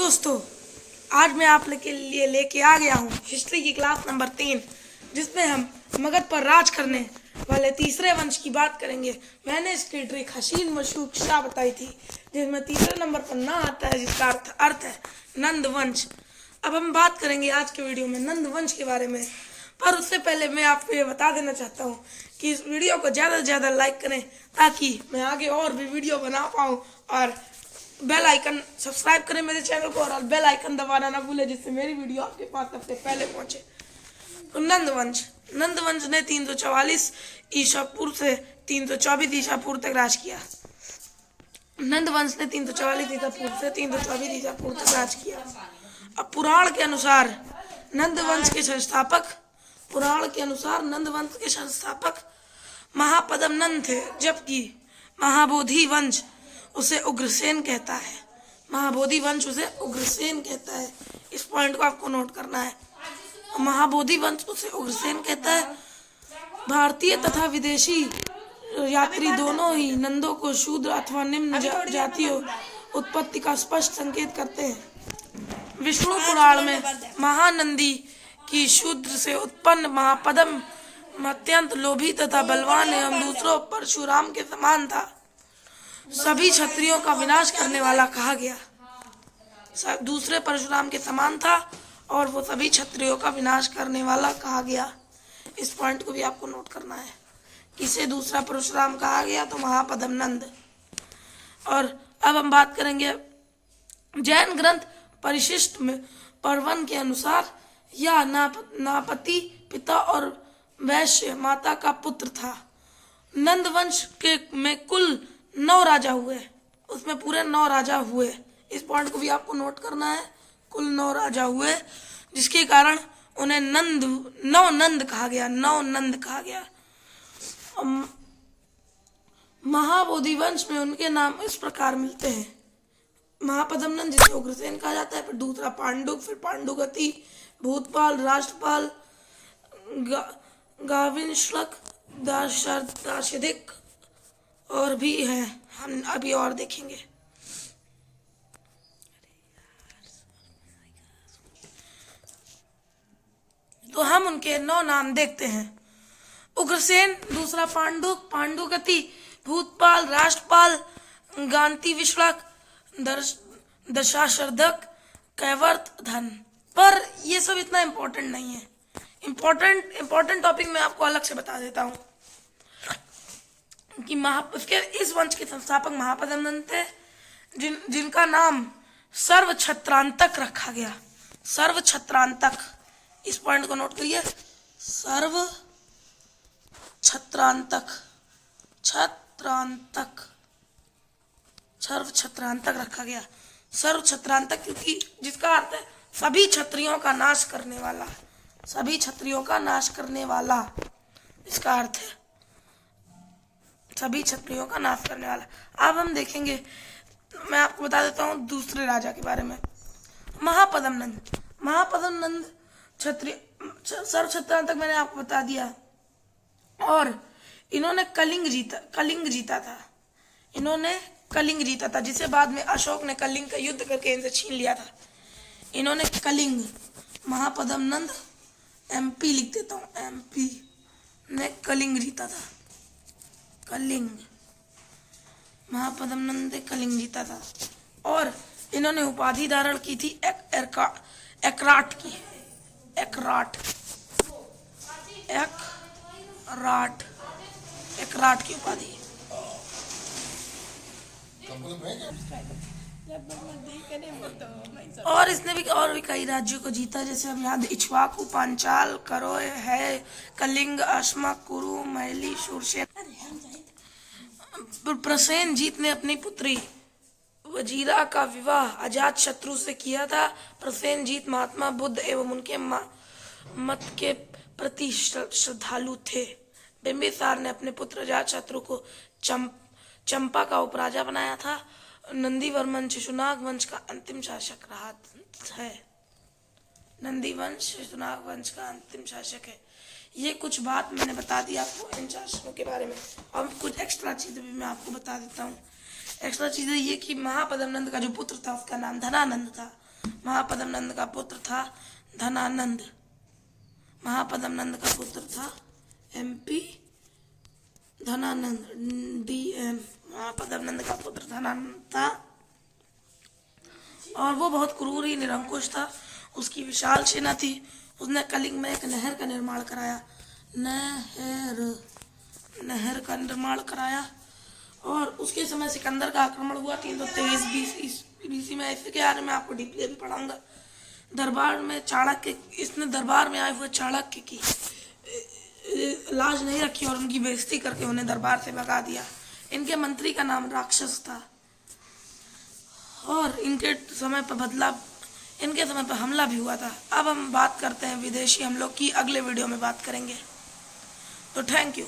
दोस्तों, आज मैं आप के लिए लेके आ गया हूँ हिस्ट्री की क्लास नंबर 3, जिसमें हम मगध पर राज करने वाले तीसरे वंश की बात करेंगे। मैंने इसकी ट्रिक हसीन मशहूर शाह बताई थी, जिसमें तीसरे नंबर पर ना आता है, जिसका अर्थ है नंद वंश। अब हम बात करेंगे आज के वीडियो में नंद वंश के बारे में, पर उससे पहले मैं आपको ये बता देना चाहता हूँ कि इस वीडियो को ज़्यादा से ज़्यादा लाइक करें, ताकि मैं आगे और भी वीडियो बना पाऊँ। और बेल आइकन सब्सक्राइब करें मेरे चैनल को, और बेल आइकन दबाना ना भूलें, जिससे मेरी वीडियो आपके पास सबसे पहले पहुंचे। तो नंद वंश ने 344 ईसा पूर्व से 324 ईसा पूर्व तक राज किया। नंद वंश ने 344 ईसा पूर्व से 324 ईसा पूर्व तक राज किया। अब पुराण के अनुसार नंद वंश के संस्थापक महापद्म नंद थे, जबकि महाबोधि वंश उसे उग्रसेन कहता है। इस पॉइंट को आपको नोट करना है। महाबोधि वंश उसे उग्रसेन कहता है। भारतीय तथा विदेशी यात्री दोनों ही नंदों को शूद्र अथवा निम्न जातीय उत्पत्ति का स्पष्ट संकेत करते हैं। विष्णु पुराण में महानंदी की शूद्र से उत्पन्न महापद्म अत्यंत लोभी तथा बलवान एवं दूसरों परशुराम के समान था, सभी क्षत्रियों का विनाश करने वाला कहा गया। दूसरे परशुराम के समान था और वो सभी क्षत्रियों का विनाश करने वाला कहा गया। इस पॉइंट को भी आपको नोट करना है। किसे दूसरा परशुराम कहा गया? तो महापद्म नंद। और अब हम बात करेंगे जैन ग्रंथ परिशिष्ट में पर्वन के अनुसार यह नापति पिता और वैश्य माता का पुत्र था। नंद वंश के में कुल 9 राजा हुए, उसमें पूरे 9 राजा हुए। इस पॉइंट को भी आपको नोट करना है। कुल 9 राजा हुए, जिसके कारण उन्हें नौ नंद कहा गया। महाबोधि वंश में उनके नाम इस प्रकार मिलते हैं। महापद्म नंद, जिसे उग्रसेन कहा जाता है, फिर दूसरा पांडुक, फिर पांडुगति, भूतपाल, राष्ट्रपाल, गाविश्लक, दाशरथिक और भी हैं। हम अभी और देखेंगे। तो हम उनके 9 नाम देखते हैं। उग्रसेन, दूसरा पांडुक, पांडुगति, भूतपाल, राष्ट्रपाल, गांति विश्लक, दशाशर्धक, कैवर्त, धन। पर ये सब इतना इम्पोर्टेंट नहीं है। इम्पोर्टेंट टॉपिक मैं आपको अलग से बता देता हूँ कि इस वंश के संस्थापक महापद्म नंद थे, जिनका नाम सर्वछत्रांतक रखा गया। सर्वछत्रांतक, इस पॉइंट को नोट करिए। सर्वछत्रांतक रखा गया। सर्वछत्रांतक क्योंकि जिसका अर्थ है सभी क्षत्रियों का नाश करने वाला। इसका अर्थ है सभी क्षत्रियों का नाश करने वाला। अब हम देखेंगे, मैं आपको बता देता हूँ दूसरे राजा के बारे में। महापद्म नंद सर्वछत्रांतक मैंने आपको बता दिया। और इन्होंने कलिंग जीता था, जिसे बाद में अशोक ने कलिंग का युद्ध करके इनसे छीन लिया था। इन्होंने महापद्म नंद MP लिख देता हूँ, MP ने कलिंग जीता था। महापद्म नंद ने कलिंग जीता था और इन्होंने उपाधि धारण की थी एकराट की उपाधि। और इसने भी कई राज्यों को जीता, जैसे हम याद इक्ष्वाकु, पांचाल, करोय, है, कलिंग, अश्मक, कुरु, मैली, शूरसेन। प्रसेनजीत ने अपनी पुत्री वजीरा का विवाह अजात शत्रु से किया था। प्रसेनजीत महात्मा बुद्ध एवं उनके मत के प्रति श्रद्धालु थे। बिंबिसार ने अपने पुत्र अजात शत्रु को चंपा का उपराजा बनाया था। नंदीवर्मन शिशुनाग वंश का अंतिम शासक रहा है। ये कुछ बात मैंने बता दी आपको इन शासकों के बारे में। अब कुछ एक्स्ट्रा चीजें भी मैं आपको बता देता हूँ। एक्स्ट्रा चीजें ये कि महापद्म नंद का जो पुत्र था उसका नाम धनानंद था। महापद्म नंद का पुत्र था धनानंद। महापद्म नंद का पुत्र था MP धनानंद DM। महापद्म नंद का पुत्र धनानंद था और वो बहुत क्रूर ही निरंकुश था। उसकी विशाल सेना थी। उसने कलिंग में एक नहर का निर्माण कराया। नहर का निर्माण कराया और उसके समय सिकंदर का आक्रमण हुआ 323 BC में। ऐसे के बारे में आपको डीपली भी पढ़ाऊंगा। दरबार में चाणक्य, इसने दरबार में आए हुए चाणक्य की लाज नहीं रखी और उनकी बेइज्जती करके उन्हें दरबार से भगा दिया। इनके मंत्री का नाम राक्षस था और इनके समय पर हमला भी हुआ था। अब हम बात करते हैं विदेशी हमलों की, अगले वीडियो में बात करेंगे। तो थैंक यू।